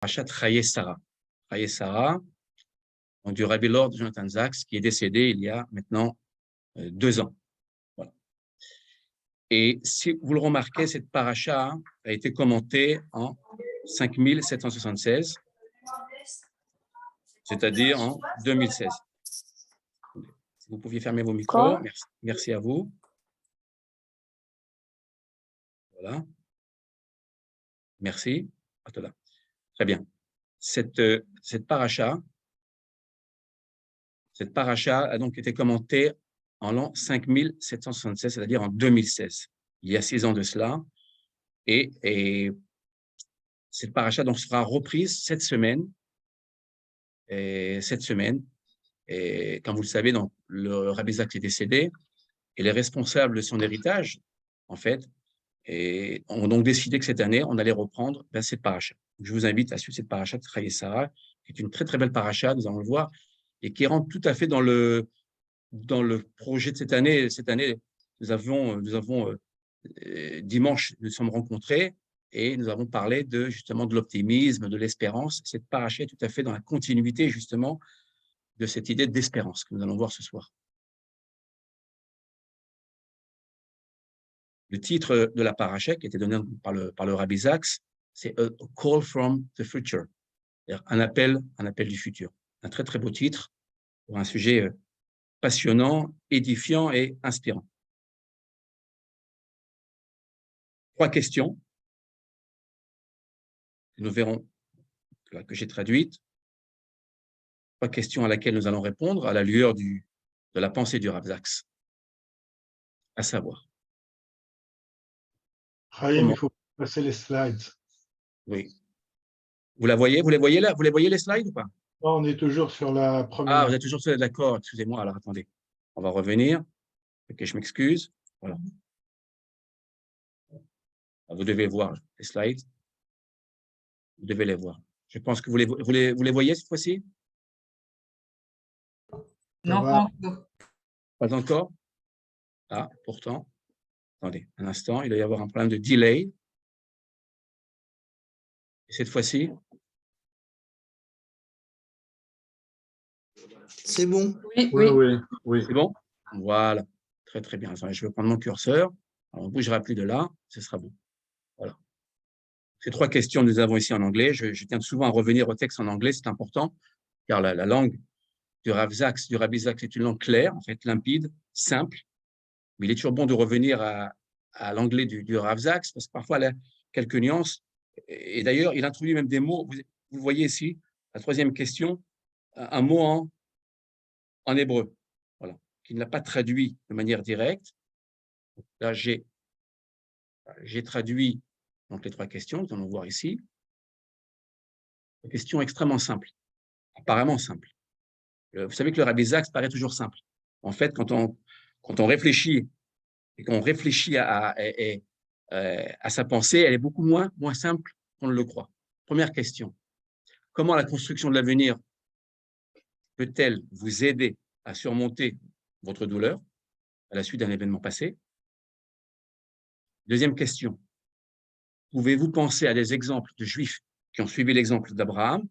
Parashat Chayei Sarah. Chayei Sarah, du Rabbi Lord Jonathan Sacks, qui est décédé il y a maintenant 2 ans. Voilà. Et si vous le remarquez, cette paracha a été commentée en 5776, c'est-à-dire en 2016. Si vous pouviez fermer vos micros, merci à vous. Voilà. Merci. Très bien. Cette paracha a donc été commentée en l'an 5776, c'est-à-dire en 2016, il y a 6 ans de cela. Et cette paracha donc sera reprise cette semaine. Et comme vous le savez, donc, le Rabbi Zak est décédé et les responsables de son héritage, en fait, ont donc décidé que cette année, on allait reprendre cette paracha. Je vous invite à suivre cette paracha de Chayei Sarah, qui est une très, très belle paracha, nous allons le voir, et qui rentre tout à fait dans le projet de cette année. Cette année, nous avons dimanche, nous sommes rencontrés et nous avons parlé justement de l'optimisme, de l'espérance. Cette paracha est tout à fait dans la continuité justement de cette idée d'espérance que nous allons voir ce soir. Le titre de la paracha qui a été donné par le Rabbi Sacks, c'est A Call from the Future, c'est-à-dire un appel du futur. Un très, très beau titre pour un sujet passionnant, édifiant et inspirant. 3 questions que nous verrons, que j'ai traduites. 3 questions à laquelle nous allons répondre à la lueur de la pensée du Rav Sacks. À savoir. Chaim, il faut passer les slides. Oui. Vous les voyez là? Vous les voyez les slides ou pas? Non, on est toujours sur la première. Ah, vous êtes toujours sur d'accord. Excusez-moi. Alors, attendez. On va revenir. Ok, je m'excuse. Voilà. Vous devez voir les slides. Vous devez les voir. Je pense que vous les voyez cette fois-ci? Non, pas encore. Pas encore? Ah, pourtant. Attendez un instant. Il doit y avoir un problème de delay. Et cette fois-ci? C'est bon. Oui. C'est bon? Voilà. Très, très bien. Je vais prendre mon curseur. Alors, on ne bougera plus de là. Ce sera bon. Voilà. Ces 3 questions, nous avons ici en anglais. Je tiens souvent à revenir au texte en anglais. C'est important, car la langue du Rabbi Sacks, est une langue claire, en fait, limpide, simple. Mais il est toujours bon de revenir à l'anglais du Rav Sacks, parce que parfois, il a quelques nuances. Et d'ailleurs, il introduit même des mots. Vous voyez ici, la 3e question, un mot en hébreu, voilà, qu'il n'a pas traduit de manière directe. Là, j'ai traduit donc, les 3 questions, nous allons voir ici. Une question extrêmement simple, apparemment simple. Vous savez que le Rabbi Sacks paraît toujours simple. En fait, quand on réfléchit et qu'on réfléchit à sa pensée, elle est beaucoup moins simple qu'on ne le croit. Première question. Comment la construction de l'avenir peut-elle vous aider à surmonter votre douleur à la suite d'un événement passé? Deuxième question. Pouvez-vous penser à des exemples de Juifs qui ont suivi l'exemple d'Abraham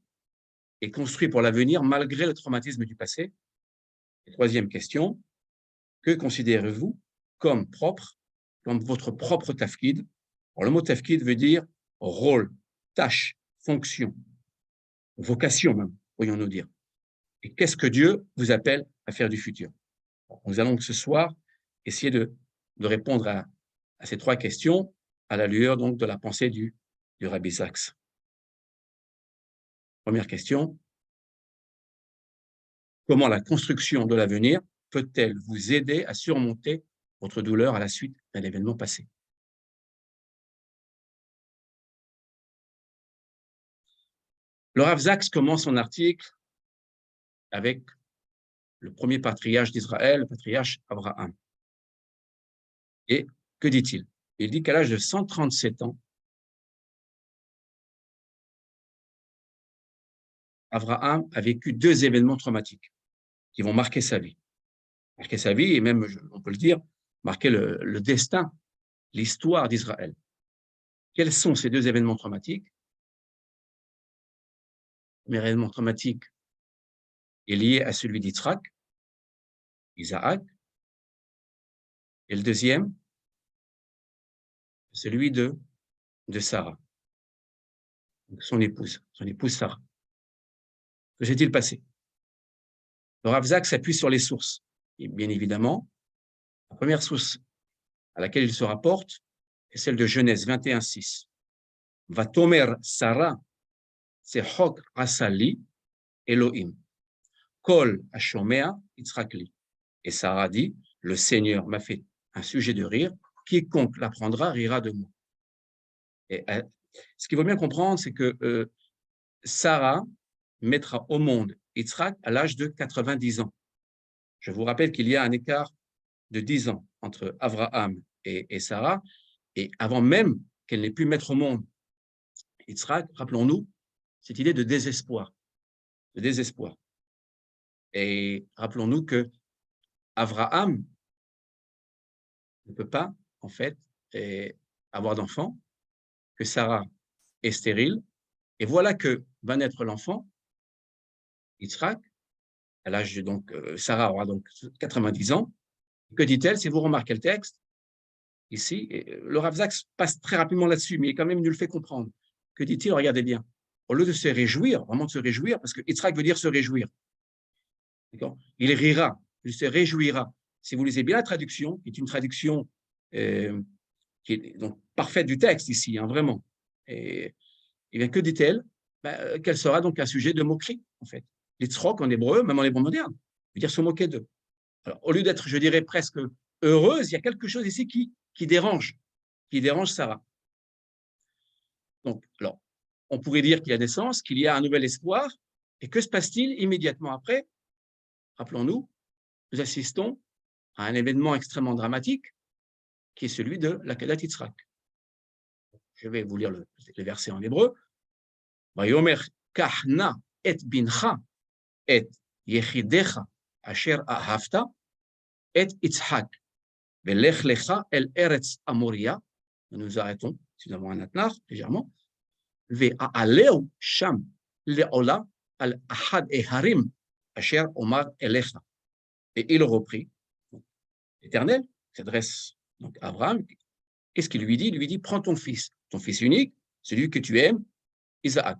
et construit pour l'avenir malgré le traumatisme du passé? Et troisième question. Que considérez-vous comme votre propre tafkid? Alors, le mot tafkid veut dire rôle, tâche, fonction, vocation même, pourrions-nous dire. Et qu'est-ce que Dieu vous appelle à faire du futur? Nous allons ce soir essayer de répondre à ces 3 questions à la lueur donc de la pensée du Rabbi Sacks. Première question. Comment la construction de l'avenir peut-elle vous aider à surmonter votre douleur à la suite d'un événement passé? Le Rav Sacks commence son article avec le premier patriarche d'Israël, le patriarche Abraham. Et que dit-il? Il dit qu'à l'âge de 137 ans, Abraham a vécu 2 événements traumatiques qui vont marquer sa vie. Marquer sa vie et même, on peut le dire, marquer le destin, l'histoire d'Israël. Quels sont ces 2 événements traumatiques? premier événement traumatique est lié à celui d'Yitzhak, Isaac, et le deuxième, celui de Sarah, son épouse Sarah. Que s'est-il passé? Le Rav Zak s'appuie sur les sources. Et bien évidemment, la première source à laquelle il se rapporte est celle de Genèse 21:6. Vatomer Sarah, c'est Hok Asali Elohim. Kol Ashomea Yitzhakli. Et Sarah dit, le Seigneur m'a fait un sujet de rire, quiconque l'apprendra rira de moi. Et ce qu'il faut bien comprendre, c'est que Sarah mettra au monde Yitzhak à l'âge de 90 ans. Je vous rappelle qu'il y a un écart de 10 ans entre Abraham et Sarah, et avant même qu'elle n'ait pu mettre au monde Yitzhak, rappelons-nous cette idée de désespoir. Et rappelons-nous que Abraham ne peut pas, en fait, avoir d'enfant, que Sarah est stérile, et voilà que va naître l'enfant, Yitzhak, à l'âge de, donc, Sarah aura donc 90 ans. Que dit-elle? Si vous remarquez le texte, ici, le Rav Zak passe très rapidement là-dessus, mais quand même, il nous le fait comprendre. Que dit-il? Regardez bien. Au lieu de se réjouir, vraiment de se réjouir, parce que Yitzhak veut dire se réjouir. Il rira, il se réjouira. Si vous lisez bien la traduction, qui est une traduction qui est donc parfaite du texte ici, hein, vraiment. Et bien, que dit-elle? Qu'elle sera donc un sujet de moquerie, en fait. Les tzrok en hébreu, même en hébreu moderne, veut dire se moquer d'eux. Alors, au lieu d'être, je dirais, presque heureuse, il y a quelque chose ici qui dérange Sarah. Donc, alors, on pourrait dire qu'il y a des sens, qu'il y a un nouvel espoir, et que se passe-t-il immédiatement après? Rappelons-nous, nous assistons à un événement extrêmement dramatique, qui est celui de la Kedat Yitzhak. Je vais vous lire les versets en hébreu. Vayomer kahna et bincha et yechidecha asher ahavta et Yitzhak velech lecha el eretz amoria. Nous arrêtons, si nous avons un atnar, légèrement. Ve'aaleu sham le'ola al ahad eharim asher omar elecha. Et il reprit, l'Éternel s'adresse donc à Abraham. Qu'est-ce qu'il lui dit? Il lui dit, prends ton fils unique, celui que tu aimes, Isaac.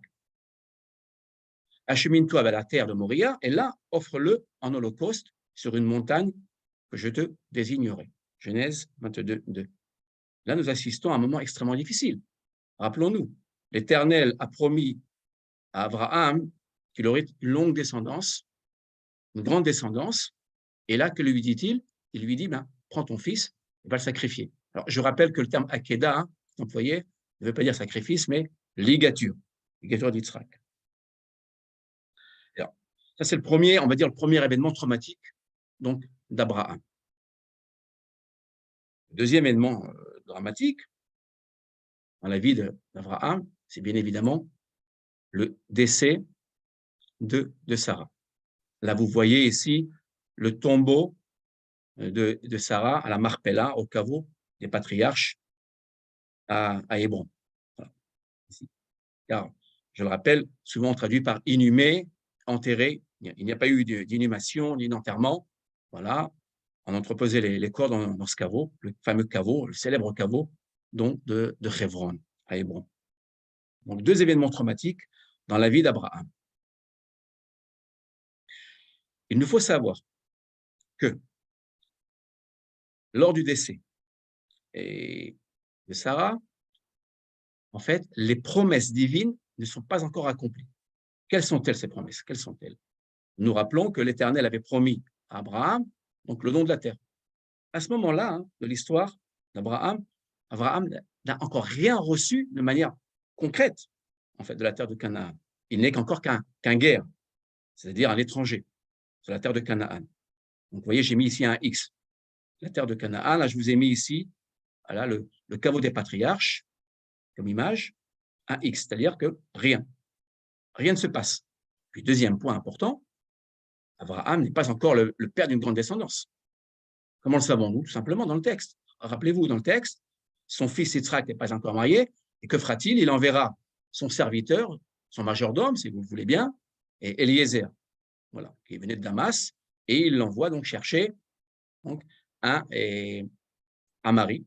Achemine-toi vers la terre de Moria, et là, offre-le en holocauste sur une montagne que je te désignerai. Genèse 22:2. Là, nous assistons à un moment extrêmement difficile. Rappelons-nous, l'Éternel a promis à Abraham qu'il aurait une longue descendance, une grande descendance, et là, que lui dit-il? Il lui dit, prends ton fils et va le sacrifier. Alors, je rappelle que le terme Akeda, employé, ne veut pas dire sacrifice, mais ligature d'Yitzhak. Alors, ça, c'est le premier, on va dire, le premier événement traumatique donc d'Abraham. Le deuxième événement dramatique dans la vie d'Abraham, c'est bien évidemment le décès de Sarah. Là, vous voyez ici le tombeau de Sarah à la Marpella, au caveau des patriarches à Hébron. Voilà. Car, je le rappelle, souvent traduit par inhumé, enterré. Il n'y a pas eu d'inhumation ni d'enterrement. Voilà. On entreposait les corps dans ce caveau, le fameux caveau, le célèbre caveau donc de Hebron, à Hébron. Donc, deux événements traumatiques dans la vie d'Abraham. Il nous faut savoir que lors du décès de Sarah, en fait, les promesses divines ne sont pas encore accomplies. Quelles sont-elles, ces promesses? Quelles sont-elles? Nous rappelons que l'Éternel avait promis à Abraham donc le don de la terre. À ce moment-là, de l'histoire d'Abraham, Abraham n'a encore rien reçu de manière concrète, en fait, de la terre de Canaan. Il n'est qu'encore qu'un guerre, c'est-à-dire un étranger sur la terre de Canaan. Donc, vous voyez, j'ai mis ici un X. La terre de Canaan, là, je vous ai mis ici, voilà, le caveau des patriarches, comme image, un X, c'est-à-dire que rien ne se passe. Puis, deuxième point important, Abraham n'est pas encore le père d'une grande descendance. Comment le savons-nous? Tout simplement dans le texte. Rappelez-vous, dans le texte, son fils Yitzhak n'est pas encore marié, et que fera-t-il? Il enverra son serviteur, son majordome, si vous le voulez bien, et Eliezer, voilà, qui venait de Damas, et il l'envoie donc chercher donc, un mari,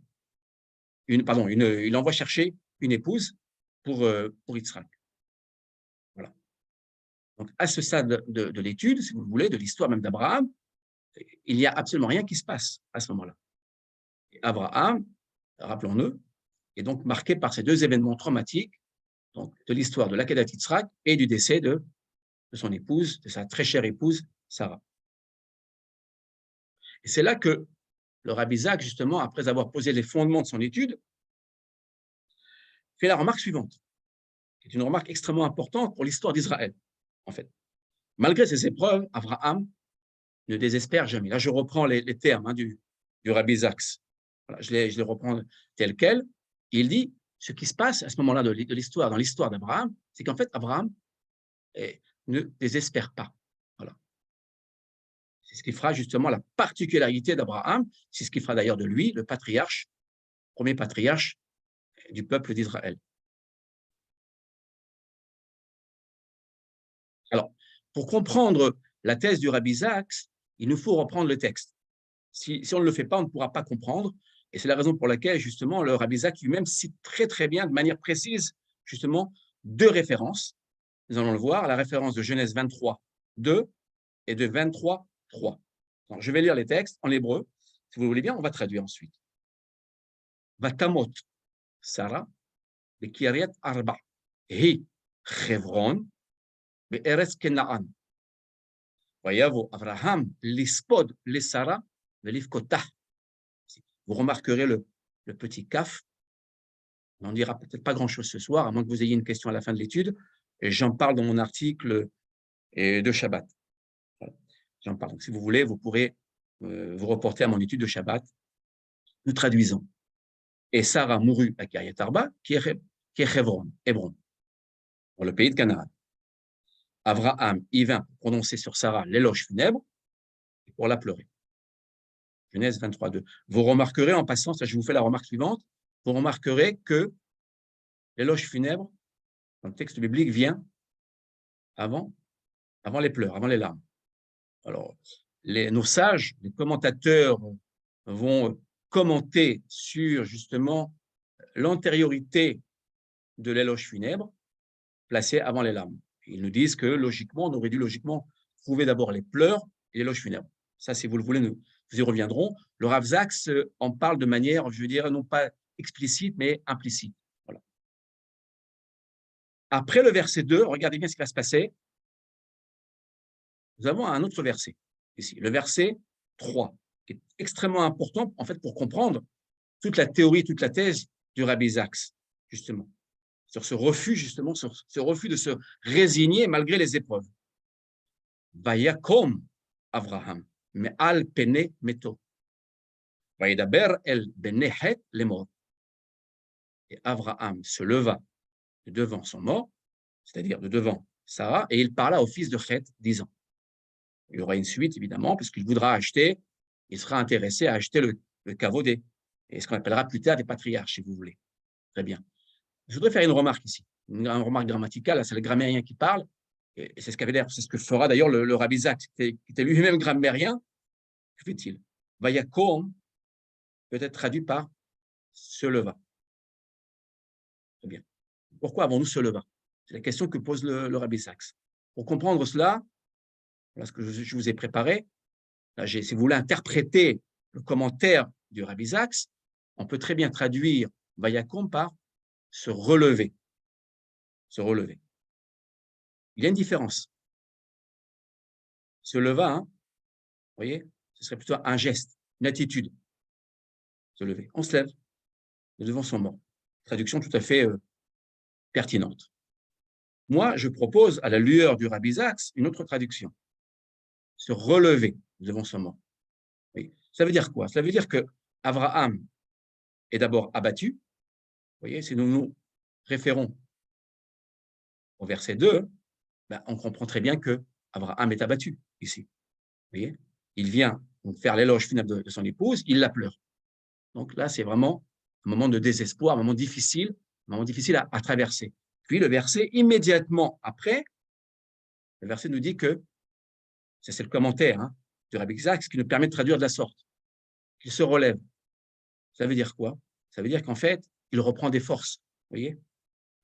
il envoie chercher une épouse pour Yitzhak. Voilà. Donc, à ce stade de l'étude, si vous voulez, de l'histoire même d'Abraham, il n'y a absolument rien qui se passe à ce moment-là. Abraham, rappelons-le, est donc marqué par ces deux événements traumatiques, donc de l'histoire de l'Akedat Yitzhak et du décès de son épouse, de sa très chère épouse, Sarah. Et c'est là que le Rabbi Isaac, justement, après avoir posé les fondements de son étude, fait la remarque suivante, qui est une remarque extrêmement importante pour l'histoire d'Israël, en fait. Malgré ces épreuves, Abraham ne désespère jamais. Là, je reprends les termes du Rabbi Isaac. Voilà, je les reprends tels quels. Il dit, ce qui se passe à ce moment-là de l'histoire, dans l'histoire d'Abraham, c'est qu'en fait, Abraham ne désespère pas. Voilà. C'est ce qui fera justement la particularité d'Abraham, c'est ce qui fera d'ailleurs de lui le patriarche, premier patriarche du peuple d'Israël. Alors, pour comprendre la thèse du Rabbi Isaac, il nous faut reprendre le texte. Si on ne le fait pas, on ne pourra pas comprendre. Et c'est la raison pour laquelle, justement, le Rabbi Isaac lui-même cite très, très bien, de manière précise, justement, deux références. Nous allons le voir, la référence de Genèse 23, 2 et de 23, 3. Alors, je vais lire les textes en hébreu. Si vous le voulez bien, on va traduire ensuite. Vatamot Sarah, Bekiariat Arba, Hi Chevron, Be'eretz Kenaan. Vayavo Abraham, Lispod, Lesara, Velivkotah. Vous remarquerez le petit kaf. On n'en dira peut-être pas grand-chose ce soir, à moins que vous ayez une question à la fin de l'étude. Et j'en parle dans mon article de Shabbat. Voilà. J'en parle. Donc, si vous voulez, vous pourrez vous reporter à mon étude de Shabbat. Nous traduisons. Et Sarah mourut à Kiryat Arba, qui est Hebron, dans le pays de Canaan. Abraham y vint prononcer sur Sarah l'éloge funèbre pour la pleurer. Genèse 23, 2. Vous remarquerez en passant, ça, je vous fais la remarque suivante, vous remarquerez que l'éloge funèbre, dans le texte biblique, vient avant les pleurs, avant les larmes. Alors, nos sages, les commentateurs vont commenter sur justement l'antériorité de l'éloge funèbre placé avant les larmes. Ils nous disent que logiquement, on aurait dû logiquement trouver d'abord les pleurs et l'éloge funèbre. Ça, si vous le voulez, nous y reviendrons. Le Rav Zaks en parle de manière, je veux dire, non pas explicite, mais implicite. Voilà. Après le verset 2, regardez bien ce qui va se passer. Nous avons un autre verset, ici, le verset 3, qui est extrêmement important, en fait, pour comprendre toute la théorie, toute la thèse du Rabbi Zaks, justement, sur ce refus, justement, sur ce refus de se résigner malgré les épreuves. Vayakom Avraham, me'al pene meto. Vayedaber el benehet lemor. Et Avraham se leva de devant son mort, c'est-à-dire de devant Sarah, et il parla au fils de Chet, disant. Il y aura une suite, évidemment, puisqu'il voudra acheter, il sera intéressé à acheter le caveau et ce qu'on appellera plus tard des patriarches, si vous voulez. Très bien. Je voudrais faire une remarque ici, une remarque grammaticale, c'est le grammairien qui parle, et c'est ce que fera d'ailleurs le Rabbi Zaks, qui était lui-même grammairien. Que fait-il? Vayakom peut être traduit par se leva. Très bien. Pourquoi avons-nous se leva? C'est la question que pose le Rabbi Zaks. Pour comprendre cela, voilà ce que je vous ai préparé. Là, si vous voulez interpréter le commentaire du Rabbi Zaks, on peut très bien traduire Vayakom par se relever. Se relever. Il y a une différence. Se leva, hein, vous voyez, ce serait plutôt un geste, une attitude. Se lever. On se lève de devant son mort. Traduction tout à fait pertinente. Moi, je propose, à la lueur du Rabbi Zaks, une autre traduction. Se relever devant son mort. Oui. Ça veut dire quoi? Ça veut dire que Abraham est d'abord abattu. Vous voyez, si nous nous référons au verset 2, ben, on comprend très bien que Abraham est abattu ici. Vous voyez, il vient faire l'éloge funèbre de son épouse, il la pleure. Donc là, c'est vraiment un moment de désespoir, un moment difficile à traverser. Puis le verset immédiatement après Le verset nous dit que, ça c'est le commentaire du Rabbi Isaac, ce qui nous permet de traduire de la sorte, qu'il se relève. Ça veut dire quoi? Ça veut dire qu'en fait, il reprend des forces. Vous voyez?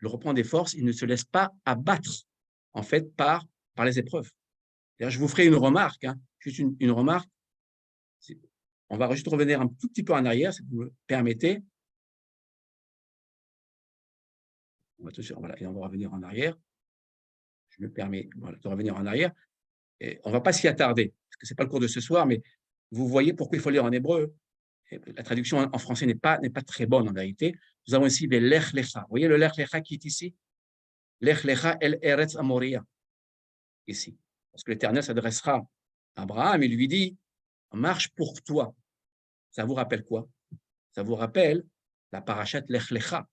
Il reprend des forces, il ne se laisse pas abattre, en fait, par les épreuves. Je vous ferai une remarque, juste une remarque. On va juste revenir un tout petit peu en arrière, si vous me permettez. Voilà, et on va revenir en arrière. Je me permets de revenir en arrière. Et on ne va pas s'y attarder, parce que ce n'est pas le cours de ce soir, mais vous voyez pourquoi il faut lire en hébreu. La traduction en français n'est pas très bonne en vérité. Nous avons ici les Lech Lecha. Vous voyez le Lech Lecha qui est ici? Lech Lecha el Eretz Amoria. Ici. Parce que l'Éternel s'adressera à Abraham et lui dit, marche pour toi. Ça vous rappelle quoi? Ça vous rappelle la parashat Lech Lecha.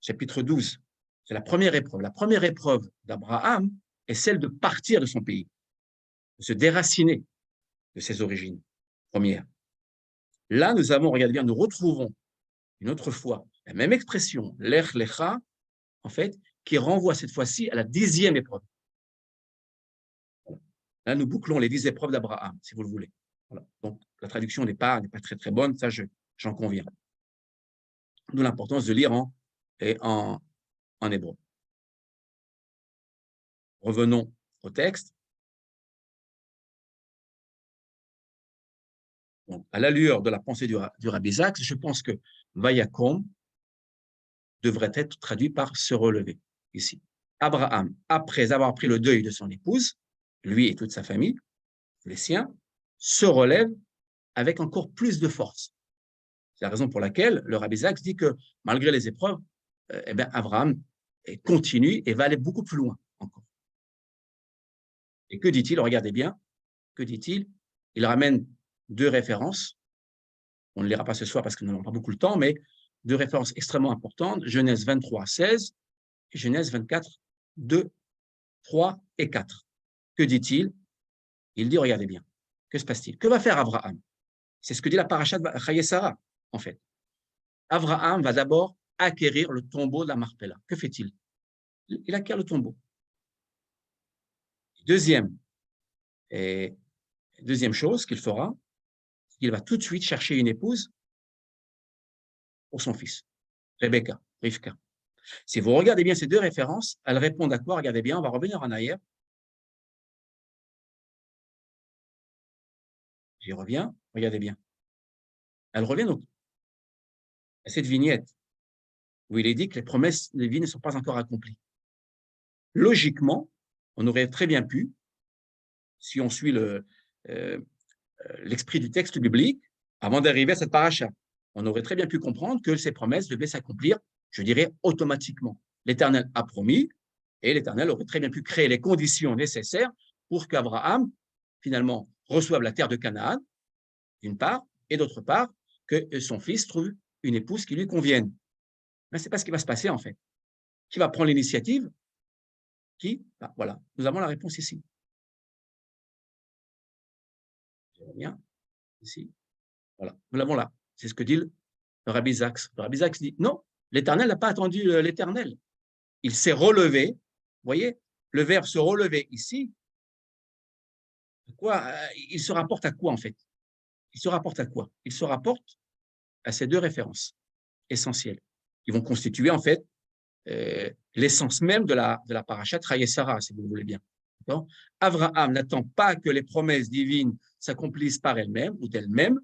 Chapitre 12. C'est la première épreuve. La première épreuve d'Abraham est celle de partir de son pays, de se déraciner de ses origines premières. Là, nous avons, regardez bien, nous retrouvons une autre fois la même expression, Lech Lecha, en fait, qui renvoie cette fois-ci à la 10e épreuve. Là, nous bouclons les 10 épreuves d'Abraham, si vous le voulez. Voilà. Donc, la traduction n'est pas très bonne, ça, j'en conviens. D'où l'importance de lire en hébreu. Revenons au texte. Donc, à l'allure de la pensée du Rabbi Isaac, je pense que Vayakom devrait être traduit par se relever, ici. Abraham, après avoir pris le deuil de son épouse, lui et toute sa famille, les siens, se relève avec encore plus de force. C'est la raison pour laquelle le Rabbi Isaac dit que malgré les épreuves, Abraham continue et va aller beaucoup plus loin encore. Et que dit-il? Regardez bien, que dit-il? Il ramène 2 références. On ne lira pas ce soir parce que nous n'avons pas beaucoup de temps, mais 2 références extrêmement importantes, Genèse 23, 16 et Genèse 24, 2, 3 et 4. Que dit-il? Il dit, regardez bien, que se passe-t-il? Que va faire Abraham? C'est ce que dit la parasha de Chayei Sarah, en fait. Abraham va d'abord acquérir le tombeau de la Marpella. Que fait-il? Il acquiert le tombeau. Deuxième chose qu'il fera, il va tout de suite chercher une épouse pour son fils, Rebecca, Rivka. Si vous regardez bien ces 2 références, elles répondent à quoi? Regardez bien, on va revenir en arrière. J'y reviens, regardez bien. Elle revient donc à cette vignette où il est dit que les promesses de vie ne sont pas encore accomplies. Logiquement, on aurait très bien pu, si on suit l'esprit du texte biblique, avant d'arriver à cette paracha, on aurait très bien pu comprendre que ces promesses devaient s'accomplir, je dirais, automatiquement. L'Éternel a promis, et l'Éternel aurait très bien pu créer les conditions nécessaires pour qu'Abraham, finalement, reçoive la terre de Canaan, d'une part, et d'autre part, que son fils trouve une épouse qui lui convienne. Mais ce n'est pas ce qui va se passer, en fait. Qui va prendre l'initiative? Qui? Voilà, nous avons la réponse ici. Je reviens ici. Voilà, nous l'avons là. C'est ce que dit le Rabbi Isaac. Le Rabbi Isaac dit, non, l'Éternel n'a pas attendu l'Éternel. Il s'est relevé. Vous voyez, le verbe se relever ici, quoi, il se rapporte à quoi, en fait? Il se rapporte à quoi? Il se rapporte à ces 2 références essentielles qui vont constituer, en fait, l'essence même de la parashat Chayei Sarah, si vous le voulez bien. Abraham n'attend pas que les promesses divines s'accomplissent par elles-mêmes ou d'elles-mêmes.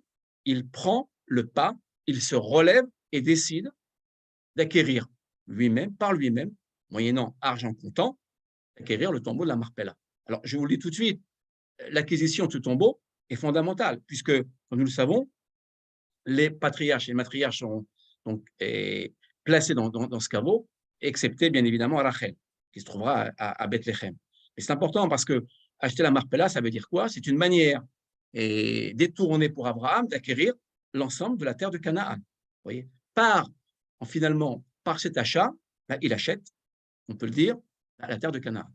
Il prend le pas, il se relève et décide d'acquérir lui-même, par lui-même, moyennant argent comptant, d'acquérir le tombeau de la Marpella. Alors, je vous le dis tout de suite, l'acquisition de ce tombeau est fondamentale, puisque, comme nous le savons, les patriarches et les matriarches sont donc placés dans ce caveau, excepté bien évidemment Rachel, qui se trouvera à Bethléem. Et c'est important parce que acheter la Marpella, ça veut dire quoi? C'est une manière détournée pour Abraham d'acquérir l'ensemble de la terre de Canaan. Vous voyez, finalement, par cet achat, là, il achète, on peut le dire, la terre de Canaan.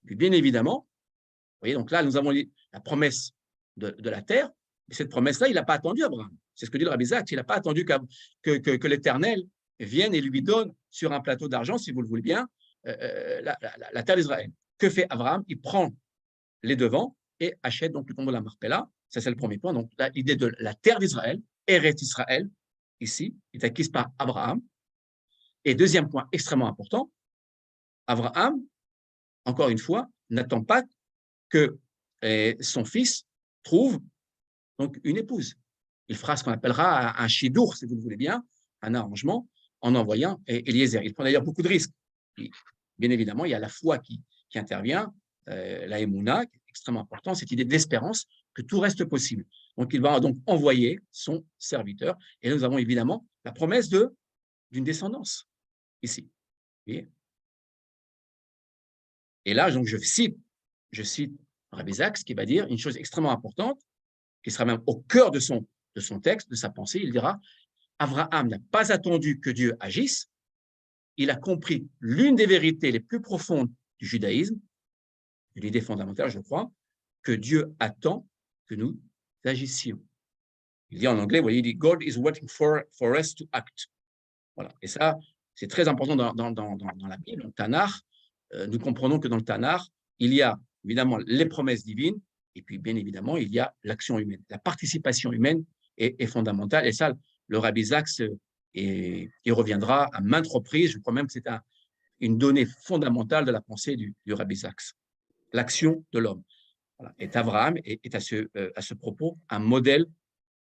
Puis bien évidemment, vous voyez, donc là, nous avons la promesse de la terre, mais cette promesse-là, il n'a pas attendu Abraham. C'est ce que dit le Rabbi Isaac, il n'a pas attendu que l'Éternel vienne et lui donne sur un plateau d'argent, si vous le voulez bien, la terre d'Israël. Que fait Abraham? Il prend les devants et achète donc le tombeau de la Marpella. Ça, c'est le premier point. Donc, l'idée de la terre d'Israël, Eretz Israël, ici, est acquise par Abraham. Et deuxième point extrêmement important, Abraham, encore une fois, n'attend pas que son fils trouve donc une épouse. Il fera ce qu'on appellera un chidour, si vous le voulez bien, un arrangement, en envoyant Eliezer. Il prend d'ailleurs beaucoup de risques. Bien évidemment, il y a la foi qui intervient, la émouna, qui est extrêmement important, cette idée d'espérance que tout reste possible. Donc, il va donc envoyer son serviteur. Et nous avons évidemment la promesse d'une descendance, ici. Vous voyez? Et là, donc, je cite Rabbi Zaks qui va dire une chose extrêmement importante, qui sera même au cœur de son texte, de sa pensée. Il dira, Abraham n'a pas attendu que Dieu agisse, il a compris l'une des vérités les plus profondes du judaïsme, de l'idée fondamentale, je crois, que Dieu attend que nous agissions. Il dit en anglais, vous voyez, il dit, God is waiting for us to act. Voilà. Et ça, c'est très important dans la Bible, dans le Tanakh. Nous comprenons que dans le Tanakh, il y a évidemment les promesses divines, et puis bien évidemment, il y a l'action humaine. La participation humaine est fondamentale, et ça, le Rabbi Zaks il reviendra à maintes reprises. Je crois même que c'est une donnée fondamentale de la pensée du Rabbi Zaks. L'action de l'homme. Voilà. Et Abraham est à ce propos un modèle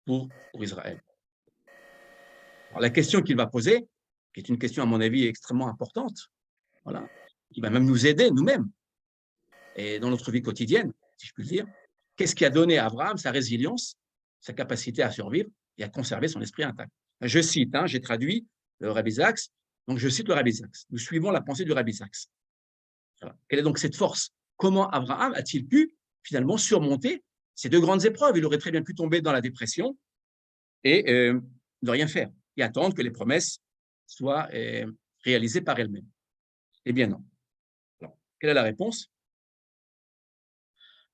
pour Israël. Alors, la question qu'il va poser, qui est une question à mon avis extrêmement importante, voilà, qui va même nous aider nous-mêmes et dans notre vie quotidienne, si je puis le dire, qu'est-ce qui a donné à Abraham sa résilience, sa capacité à survivre et à conserver son esprit intact? Je cite, j'ai traduit le Rabbi Zaks, donc je cite le Rabbi Zaks. Nous suivons la pensée du Rabbi Zaks. Voilà. Quelle est donc cette force? Comment Abraham a-t-il pu finalement surmonter ces deux grandes épreuves? Il aurait très bien pu tomber dans la dépression et ne rien faire et attendre que les promesses soient réalisées par elles-mêmes. Eh bien non. Alors, quelle est la réponse?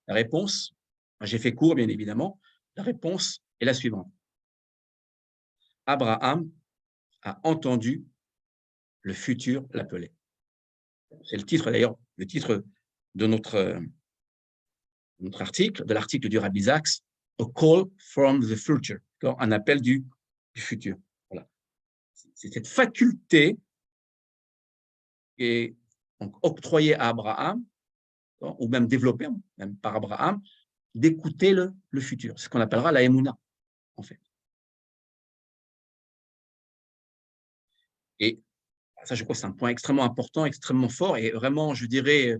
La réponse, j'ai fait court bien évidemment, la réponse est la suivante. Abraham a entendu le futur l'appeler. C'est le titre d'ailleurs, le titre de notre article, de l'article du Rabbi Zaks, A Call from the Future, un appel du futur. Voilà. C'est cette faculté qui est donc octroyée à Abraham, ou même développée même par Abraham, d'écouter le futur, ce qu'on appellera la émouna, en fait. Et ça, je crois que c'est un point extrêmement important, extrêmement fort, et vraiment, je dirais,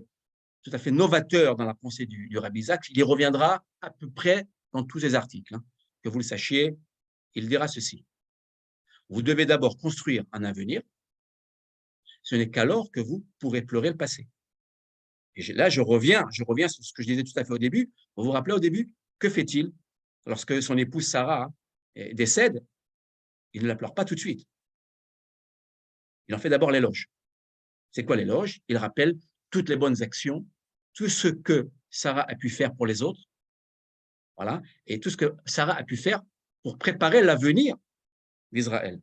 tout à fait novateur dans la pensée du Rabbi Zaks. Il y reviendra à peu près dans tous ses articles. Que vous le sachiez, il dira ceci. Vous devez d'abord construire un avenir. Ce n'est qu'alors que vous pourrez pleurer le passé. Et là, je reviens sur ce que je disais tout à fait au début. Vous vous rappelez au début, que fait-il lorsque son épouse Sarah décède? Il ne la pleure pas tout de suite. Il en fait d'abord l'éloge. C'est quoi l'éloge? Il rappelle toutes les bonnes actions, tout ce que Sarah a pu faire pour les autres, voilà, et tout ce que Sarah a pu faire pour préparer l'avenir d'Israël.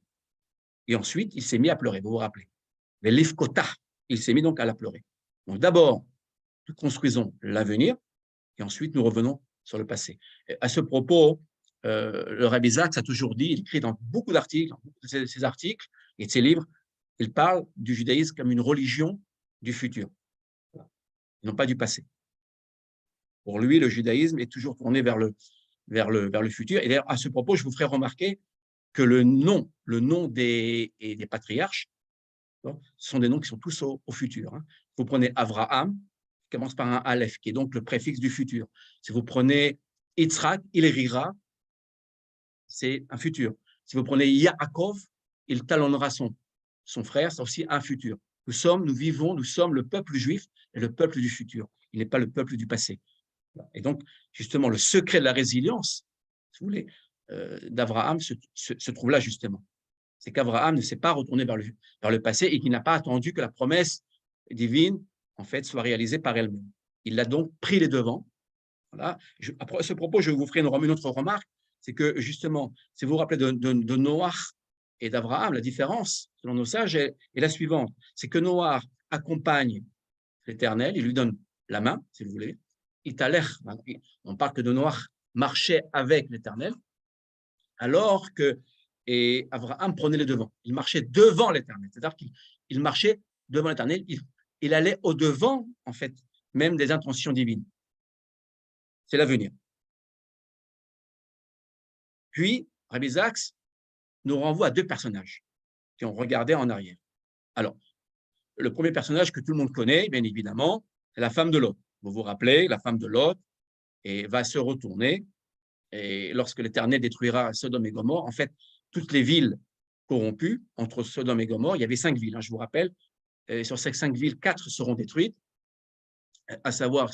Et ensuite, il s'est mis à pleurer, vous vous rappelez. Les Lifkota, il s'est mis donc à la pleurer. Donc d'abord, nous construisons l'avenir, et ensuite nous revenons sur le passé. Et à ce propos, le Rabbi Zaks a toujours dit, il écrit dans beaucoup d'articles, dans ses articles et de ses livres, il parle du judaïsme comme une religion du futur, non pas du passé. Pour lui, le judaïsme est toujours tourné vers le futur. Et d'ailleurs, à ce propos, je vous ferai remarquer que le nom des patriarches, ce sont des noms qui sont tous au futur. Vous prenez Avraham, qui commence par un Aleph, qui est donc le préfixe du futur. Si vous prenez Yitzhak, il rira, c'est un futur. Si vous prenez Yaakov, il talonnera son frère, c'est aussi un futur. Nous sommes le peuple juif et le peuple du futur. Il n'est pas le peuple du passé. Et donc, justement, le secret de la résilience, si vous voulez, d'Abraham se trouve là, justement. C'est qu'Abraham ne s'est pas retourné vers le passé et qu'il n'a pas attendu que la promesse divine, en fait, soit réalisée par elle-même. Il a donc pris les devants. Voilà. À ce propos, je vous ferai une autre remarque, c'est que, justement, si vous vous rappelez de Noach et d'Abraham, la différence, selon nos sages, est la suivante. C'est que Noach accompagne l'Éternel, il lui donne la main, si vous voulez. On parle que de Noach marchait avec l'Éternel, alors que Abraham prenait les devants. Il marchait devant l'Éternel, c'est-à-dire qu'il marchait devant l'Éternel, il allait au-devant, en fait, même des intentions divines. C'est l'avenir. Puis, Rabbi Isaac nous renvoie à deux personnages qui ont regardé en arrière. Alors, le premier personnage que tout le monde connaît, bien évidemment, c'est la femme de Lot. Vous vous rappelez, la femme de Lot va se retourner, et lorsque l'Éternel détruira Sodome et Gomorrhe, en fait, toutes les villes corrompues, entre Sodome et Gomorrhe, il y avait 5 villes, je vous rappelle, et sur ces 5 villes, 4 seront détruites, à savoir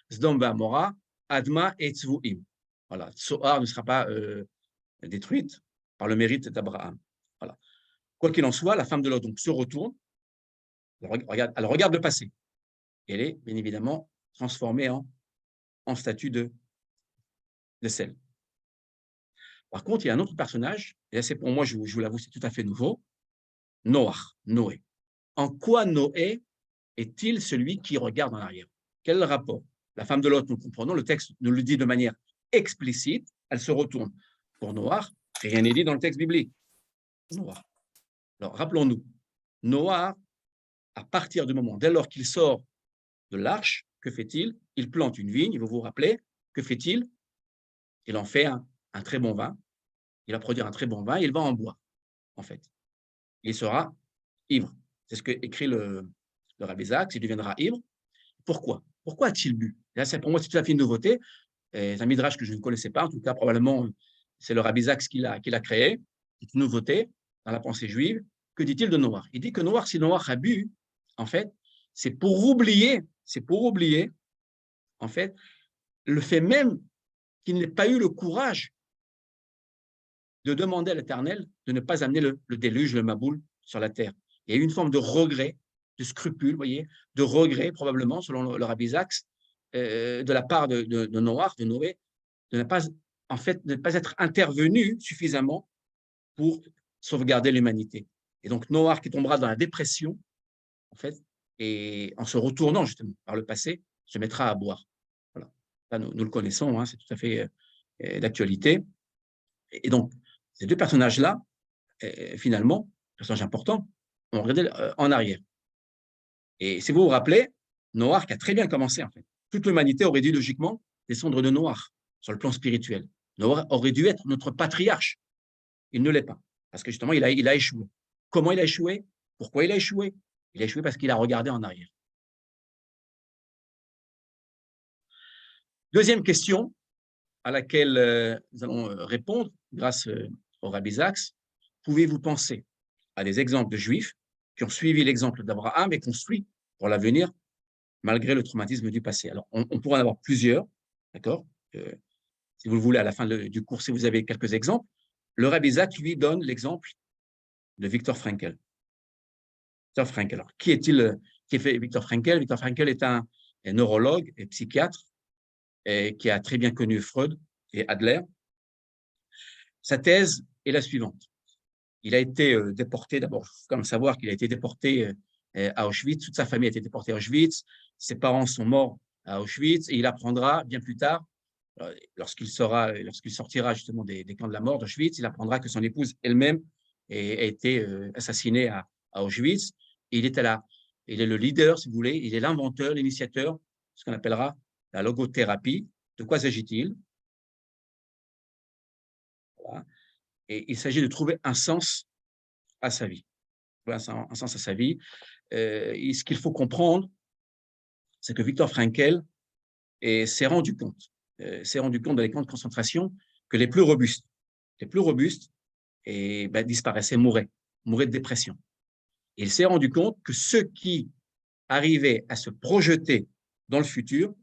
Sdom et Amora, Adma et Tzvuim. Voilà, Tsoar ne sera pas détruite par le mérite d'Abraham. Voilà. Quoi qu'il en soit, la femme de Lot donc, se retourne, elle regarde le passé. Et elle est bien évidemment transformée en statue de sel. Par contre, il y a un autre personnage, et là c'est pour moi, je vous l'avoue, c'est tout à fait nouveau, Noé. En quoi Noé est-il celui qui regarde en arrière? Quel est le rapport? La femme de Lot, nous comprenons, le texte nous le dit de manière explicite, elle se retourne. Pour Noach, rien n'est dit dans le texte biblique. Noach. Alors, rappelons-nous, Noach, à partir du moment, dès lors qu'il sort de l'arche, que fait-il? Il plante une vigne, vous vous rappelez, que fait-il? Il en fait un très bon vin, il va produire un très bon vin, il va en boire, en fait. Il sera ivre. C'est ce que écrit le Rabbi Isaac, il deviendra ivre. Pourquoi? Pourquoi a-t-il bu? Là, pour moi, c'est tout à fait une nouveauté. C'est un midrash que je ne connaissais pas. En tout cas, probablement, c'est le Rabbi Isaac qui l'a créé. C'est une nouveauté dans la pensée juive. Que dit-il de Noach? Il dit que Noach, si Noach a bu, en fait, c'est pour oublier, en fait, le fait même qu'il n'ait pas eu le courage de demander à l'Éternel de ne pas amener le déluge, le Maboul, sur la terre. Il y a eu une forme de regret, de scrupule, vous voyez, de regret probablement, selon le Rabbi Isaac, de la part de Noach, de Noé, de ne pas, en fait, de ne pas être intervenu suffisamment pour sauvegarder l'humanité. Et donc Noach qui tombera dans la dépression, en fait, et en se retournant justement par le passé, se mettra à boire. Voilà. Là, nous le connaissons, hein, c'est tout à fait d'actualité. Et donc, ces deux personnages-là, finalement, personnages importants, ont regardé en arrière. Et si vous vous rappelez, Noach a très bien commencé, en fait. Toute l'humanité aurait dû logiquement descendre de Noach sur le plan spirituel. Noach aurait dû être notre patriarche. Il ne l'est pas, parce que justement, il a échoué. Comment il a échoué? Pourquoi il a échoué? Il a échoué parce qu'il a regardé en arrière. Deuxième question à laquelle nous allons répondre grâce au Rabbi Isaac. Pouvez-vous penser à des exemples de Juifs qui ont suivi l'exemple d'Abraham et construit pour l'avenir malgré le traumatisme du passé? Alors, on pourra en avoir plusieurs, d'accord? Si vous le voulez, à la fin du cours, si vous avez quelques exemples, le Rabbi Isaac lui donne l'exemple de Viktor Frankl. Viktor Frankl. Alors, qui est-il? Qui est fait Viktor Frankl? Viktor Frankl est un neurologue et psychiatre et qui a très bien connu Freud et Adler. Sa thèse est la suivante. Il a été déporté, d'abord, il faut quand même savoir qu'il a été déporté à Auschwitz, toute sa famille a été déportée à Auschwitz, ses parents sont morts à Auschwitz, et il apprendra bien plus tard, lorsqu'il sortira justement des camps de la mort d'Auschwitz, il apprendra que son épouse elle-même a été assassinée à Auschwitz, et il est le leader, si vous voulez, il est l'inventeur, l'initiateur, ce qu'on appellera la logothérapie. De quoi s'agit-il? Voilà. Et il s'agit de trouver un sens à sa vie. Un sens à sa vie. Ce qu'il faut comprendre, c'est que Viktor Frankl s'est rendu compte dans les camps de concentration que les plus robustes disparaissaient, mouraient de dépression. Et il s'est rendu compte que ceux qui arrivaient à se projeter dans le futur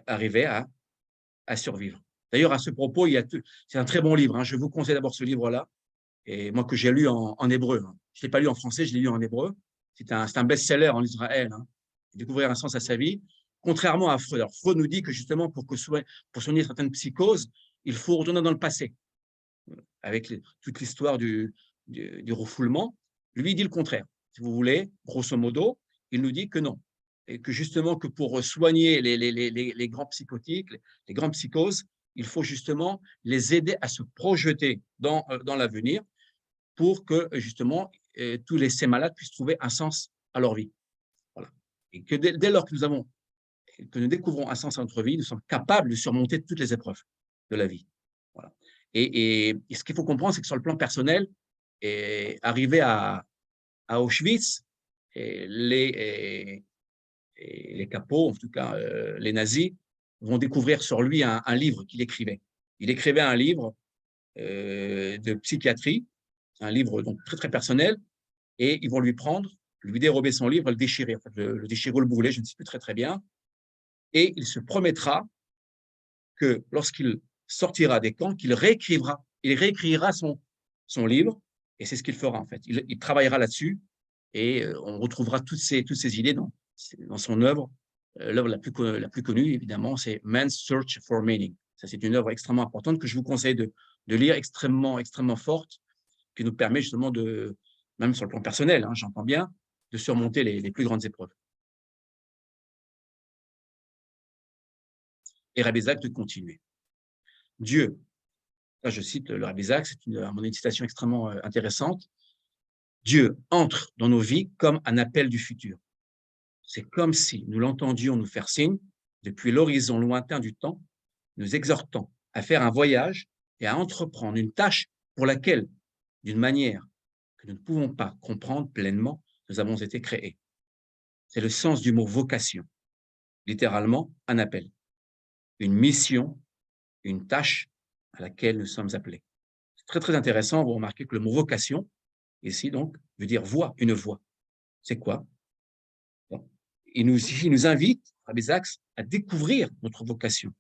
arrivaient à survivre. D'ailleurs, à ce propos, c'est un très bon livre. Hein. Je vous conseille d'abord ce livre-là, et moi que j'ai lu en hébreu. Hein. Je ne l'ai pas lu en français, je l'ai lu en hébreu. C'est un best-seller en Israël. Hein. Découvrir un sens à sa vie, contrairement à Freud. Alors, Freud nous dit que justement, pour soigner certaines psychoses, il faut retourner dans le passé, avec toute l'histoire du refoulement. Lui, il dit le contraire. si vous voulez, grosso modo, il nous dit que non. Et que justement, que pour soigner les grands psychotiques, les grandes psychoses, il faut justement les aider à se projeter dans l'avenir pour que justement tous ces malades puissent trouver un sens à leur vie. Voilà. Et que dès lors que nous découvrons un sens à notre vie, nous sommes capables de surmonter toutes les épreuves de la vie. Voilà. Et ce qu'il faut comprendre, c'est que sur le plan personnel, arrivé à Auschwitz, les capots, en tout cas les nazis, vont découvrir sur lui un livre qu'il écrivait. Il écrivait un livre de psychiatrie, un livre donc très, très personnel, et ils vont lui dérober son livre, le déchirer, en fait, le déchirer ou le brûler, je ne sais plus très, très bien, et il se promettra que lorsqu'il sortira des camps, il réécrira son livre, et c'est ce qu'il fera, en fait. Il travaillera là-dessus, et on retrouvera toutes ces idées dans son œuvre. L'œuvre la plus connue, évidemment, c'est Man's Search for Meaning. Ça, c'est une œuvre extrêmement importante que je vous conseille de lire, extrêmement, extrêmement forte, qui nous permet justement même sur le plan personnel, hein, j'entends bien, de surmonter les plus grandes épreuves. Et Rabbi Zak de continuer. Dieu, là je cite le Rabbi Zak, c'est une citation extrêmement intéressante. Dieu entre dans nos vies comme un appel du futur. C'est comme si nous l'entendions nous faire signe depuis l'horizon lointain du temps, nous exhortant à faire un voyage et à entreprendre une tâche pour laquelle, d'une manière que nous ne pouvons pas comprendre pleinement, nous avons été créés. C'est le sens du mot vocation, littéralement un appel, une mission, une tâche à laquelle nous sommes appelés. C'est très, très intéressant, vous remarquez que le mot vocation, ici donc, veut dire voie, une voie. C'est quoi? Il nous invite, Rabbi Zak, à découvrir notre vocation,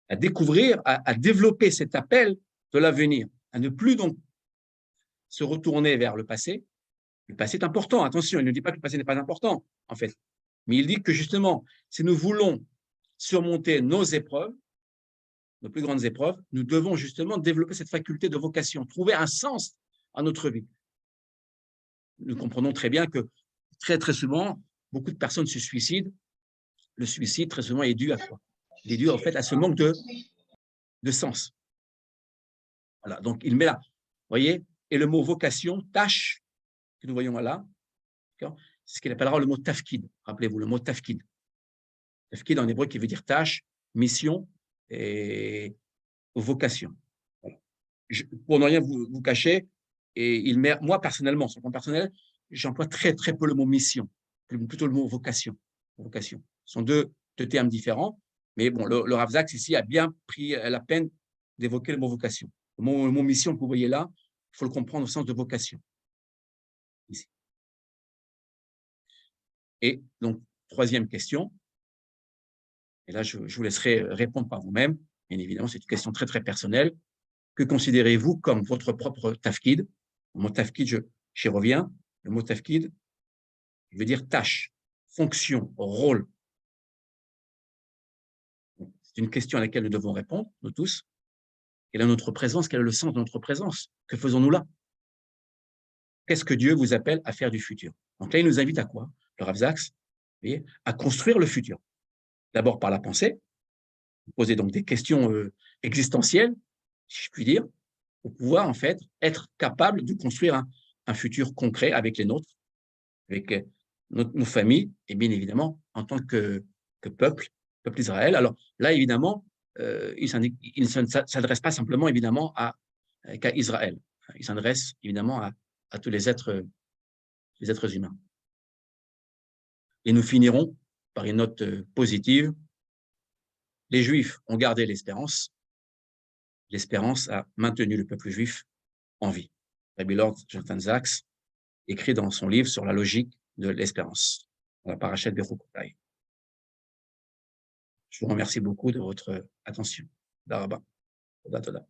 à découvrir, à développer cet appel de l'avenir, à ne plus donc se retourner vers le passé. Le passé est important, attention, il ne dit pas que le passé n'est pas important, en fait. Mais il dit que justement, si nous voulons surmonter nos épreuves, nos plus grandes épreuves, nous devons justement développer cette faculté de vocation, trouver un sens à notre vie. Nous comprenons très bien que très, très souvent, beaucoup de personnes se suicident. Le suicide, très souvent, est dû à quoi? Il est dû, en fait, à ce manque de sens. Voilà, donc il met là, vous voyez, et le mot vocation, tâche, que nous voyons là, c'est ce qu'il appellera le mot tafkid. Rappelez-vous, le mot tafkid. Tafkid en hébreu qui veut dire tâche, mission et vocation. Voilà. Pour ne rien vous cacher, et moi personnellement, sur le plan personnel, j'emploie très très peu le mot mission, plutôt le mot vocation. Vocation. Ce sont deux termes différents, mais bon, le Rav Zak ici a bien pris la peine d'évoquer le mot vocation. Le mot mission que vous voyez là, il faut le comprendre au sens de vocation. Ici. Et donc, troisième question, et là, je vous laisserai répondre par vous-même. Bien évidemment, c'est une question très, très personnelle. Que considérez-vous comme votre propre tafkid? Le mot tafkid, j'y reviens. Le mot tafkid veut dire tâche, fonction, rôle. C'est une question à laquelle nous devons répondre, nous tous. Quelle est notre présence? Quel est le sens de notre présence? Que faisons-nous là? Qu'est-ce que Dieu vous appelle à faire du futur? Donc là, il nous invite à quoi? Le Rav Zak, à construire le futur. D'abord par la pensée, poser donc des questions existentielles, si je puis dire, pour pouvoir en fait être capable de construire un futur concret avec les nôtres, avec nos familles et bien évidemment en tant que peuple d'Israël. Alors là, évidemment, il ne s'adresse pas simplement évidemment qu'à Israël. Il s'adresse évidemment à tous les êtres humains. Et nous finirons par une note positive. Les Juifs ont gardé l'espérance. L'espérance a maintenu le peuple juif en vie. Rabbi Lord Jonathan Sacks écrit dans son livre sur la logique de l'espérance, dans la parashat Bechukotai. Je vous remercie beaucoup de votre attention. Daraba. Toda, toda.